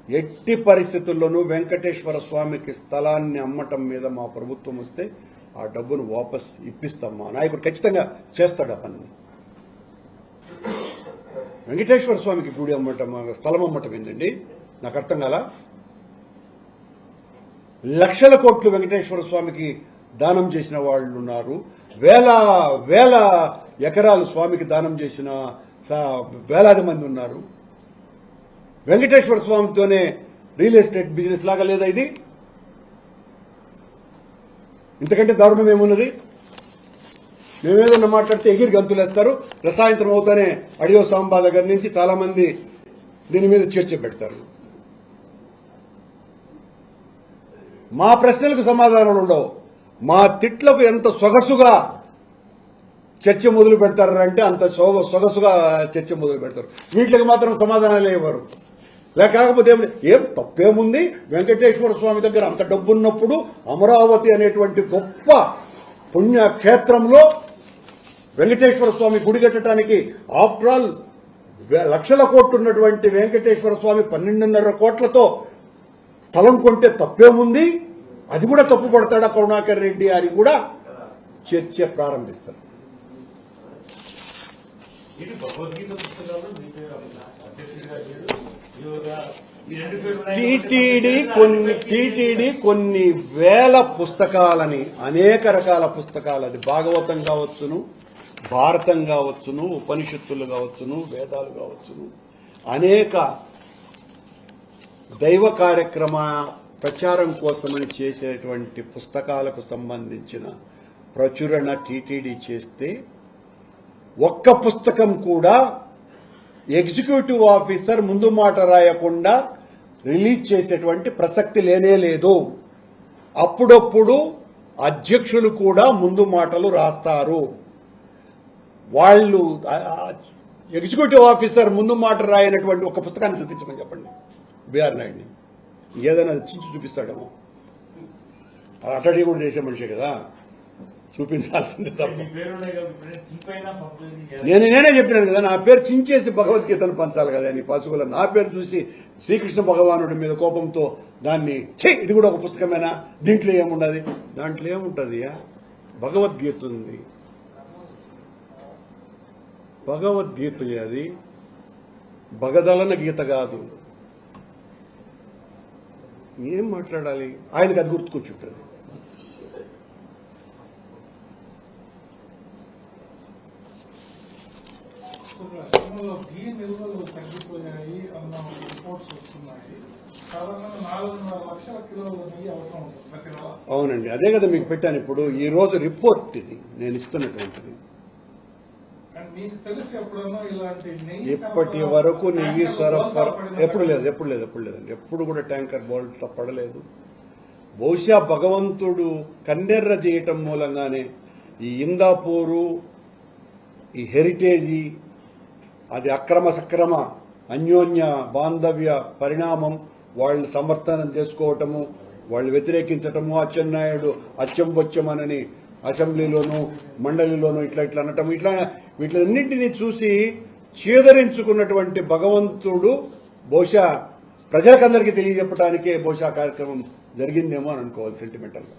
ఎట్టి పరిస్థితుల్లోనూ వెంకటేశ్వర స్వామికి స్థలాన్ని అమ్మటం మీద మా ప్రభుత్వం వస్తే ఆ డబ్బును వాపస్ ఇప్పిస్తాం. మా నాయకుడు ఖచ్చితంగా చేస్తాడు ఆ పని. వెంకటేశ్వర స్వామికి గుడి అమ్మటం, స్థలం అమ్మటం ఏందండి? నాకు అర్థం కాలా. లక్షల కోట్లు వెంకటేశ్వర స్వామికి దానం చేసిన వాళ్ళు ఉన్నారు. వేల వేల ఎకరాలు స్వామికి దానం చేసిన వేలాది మంది ఉన్నారు. వెంకటేశ్వర స్వామితోనే రియల్ ఎస్టేట్ బిజినెస్ లాగా లేదా ఇది? ఇంతకంటే దారుణం ఏమున్నది? మేమేదన్నా మాట్లాడితే ఎగిరి గంతులేస్తారు. రసాయంత్రం అవుతానే అడియో సాంబా దగ్గర నుంచి చాలా మంది దీని మీద చర్చ పెడతారు. మా ప్రశ్నలకు సమాధానాలు ఉండవు. మా తిట్లకు ఎంత సొగసుగా చర్చ మొదలు పెడతారంటే అంత సొగసుగా చర్చ మొదలు పెడతారు. వీటికి మాత్రం సమాధానాలు ఇవ్వరు. లేకపోతే ఏం తప్పేముంది? వెంకటేశ్వర స్వామి దగ్గర అంత డబ్బున్నప్పుడు అమరావతి అనేటువంటి గొప్ప పుణ్యక్షేత్రంలో వెంకటేశ్వర స్వామి గుడి కట్టడానికి ఆఫ్టర్ ఆల్ లక్షల కోట్లు ఉన్నటువంటి వెంకటేశ్వర స్వామి 12.5 కోట్లతో స్థలం కొంటే తప్పేముంది? అది కూడా తప్పు పడతాడా కరుణాకర్ రెడ్డి అని కూడా చర్చ ప్రారంభిస్తారు. టీటీడీ కొన్ని వేల పుస్తకాలని, అనేక రకాల పుస్తకాలు, అది భాగవతం కావచ్చును, భారతం కావచ్చును, ఉపనిషత్తులు కావచ్చును, వేదాలు కావచ్చును, అనేక దైవ కార్యక్రమ ప్రచారం కోసమని చేసేటువంటి పుస్తకాలకు సంబంధించిన ప్రచురణ టీటీడీ చేస్తే ఒక్క పుస్తకం కూడా ఎగ్జిక్యూటివ్ ఆఫీసర్ ముందు మాట రాయకుండా రిలీజ్ చేసేటువంటి ప్రసక్తి లేనే లేదు. అప్పుడప్పుడు అధ్యక్షులు కూడా ముందు మాటలు రాస్తారు. వాళ్ళు ఎగ్జిక్యూటివ్ ఆఫీసర్ ముందు మాట రాయనటువంటి ఒక పుస్తకాన్ని చూపించమని చెప్పండి బిఆర్ నాయుడిని. ఏదైనా చించి చూపిస్తాడేమో. అటడీ కూడా చేసే మనిషే కదా, చూపించాల్సిందే తప్ప. నేనే చెప్పినాను కదా, నా పేరు చించేసి భగవద్గీతను పంచాలి కదా అని పశువుల. నా పేరు చూసి శ్రీకృష్ణ భగవానుడి మీద కోపంతో దాన్ని ఇది కూడా ఒక పుస్తకమేనా, దీంట్లో ఏముండదు? దాంట్లో ఏముంటుంది? భగవద్గీత ఉంది. భగవద్గీత అది భగదలన గీత కాదు. ఏం మాట్లాడాలి? ఆయనకు అది గుర్తుకొచ్చుంటుంది. తగ్గిపోయాయి అన్న రిపోర్ట్స్ వస్తున్నాయి. సాధారణంగా 4.5 లక్షల కిలోల నెయ్యి అవసరం ప్రతి నెల. అవునండి, అదే కదా మీకు పెట్టాను ఇప్పుడు. ఈ రోజు రిపోర్ట్ ఇది నేను ఇస్తున్నటువంటిది. మీకు తెలిసి ఎప్పుడైనా ఇలాంటి నెయ్యి ఇప్పటి వరకు నెయ్యి సరఫరా ఎప్పుడు లేదండి. ఎప్పుడు కూడా ట్యాంకర్ బోల్ట్ పడలేదు. బహుశా భగవంతుడు కన్నెర్ర చేయటం మూలంగానే ఈ ఇందాపూరు, ఈ హెరిటేజీ, అది అక్రమ సక్రమ అన్యోన్య బాంధవ్య పరిణామం, వాళ్ళు సమర్థనం చేసుకోవటము, వాళ్ళు వ్యతిరేకించటము, అచ్చెన్నాయుడు అచ్చం బొచ్చమనని అసెంబ్లీలోనూ మండలిలోనూ ఇట్లా అనటం, వీటిలన్నింటినీ చూసి చేదరించుకున్నటువంటి భగవంతుడు బహుశా ప్రజలకందరికీ తెలియజెప్పడానికే బహుశా కార్యక్రమం జరిగిందేమో అని అనుకోవాలి సెంటిమెంటల్గా.